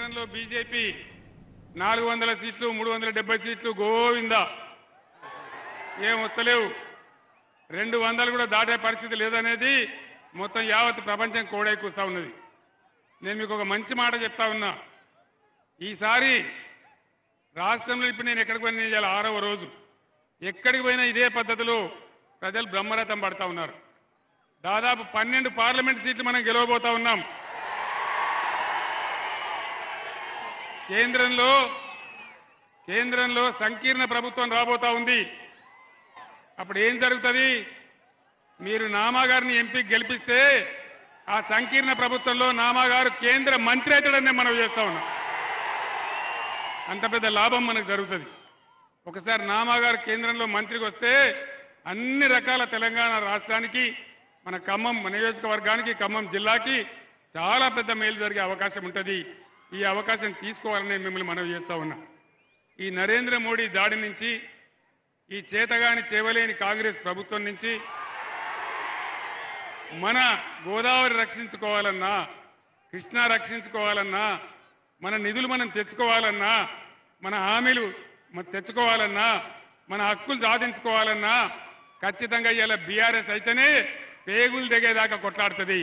కేంద్రంలో బీజేపీ 400 సీట్లు 370 సీట్లు గోవిందా ఏం వస్తలేవు 200 కూడా దాటే పరిస్థితి లేదనేది మొత్తం యావత్ ప్రపంచం కోడై కూస్తా ఉన్నది. నేను మీకు ఒక మంచి మాట చెప్తా ఉన్నా. ఈసారి రాష్ట్రంలో ఇప్పుడు నేను ఎక్కడికి పోయినా ఇవాళ 6వ రోజు ఎక్కడికి పోయినా ఇదే పద్ధతిలో ప్రజలు బ్రహ్మరథం పడతా ఉన్నారు. దాదాపు 12 పార్లమెంట్ సీట్లు మనం గెలవబోతా ఉన్నాం. కేంద్రంలో సంకీర్ణ ప్రభుత్వం రాబోతా ఉంది. అప్పుడు ఏం జరుగుతుంది? మీరు నామా గారిని ఎంపీకి గెలిపిస్తే ఆ సంకీర్ణ ప్రభుత్వంలో నామా గారు కేంద్ర మంత్రి అవుతాడని మనం చేస్తా ఉన్నాం. అంత పెద్ద లాభం మనకు జరుగుతుంది. ఒకసారి నామా గారు కేంద్రంలో మంత్రికి వస్తే అన్ని రకాల తెలంగాణ రాష్ట్రానికి, మన ఖమ్మం నియోజకవర్గానికి, ఖమ్మం జిల్లాకి చాలా పెద్ద మేలు జరిగే అవకాశం ఉంటుంది. ఈ అవకాశం తీసుకోవాలని మిమ్మల్ని మనవి చేస్తా ఉన్నా. ఈ నరేంద్ర మోడీ దాడి నుంచి, ఈ చేతగాని చేవలేని కాంగ్రెస్ ప్రభుత్వం నుంచి మన గోదావరి రక్షించుకోవాలన్నా, కృష్ణా రక్షించుకోవాలన్నా, మన నిధులు మనం తెచ్చుకోవాలన్నా, మన హామీలు తెచ్చుకోవాలన్నా, మన హక్కులు సాధించుకోవాలన్నా ఖచ్చితంగా ఇలా బీఆర్ఎస్ అయితేనే పేగులు దిగేదాకా కొట్లాడుతుంది.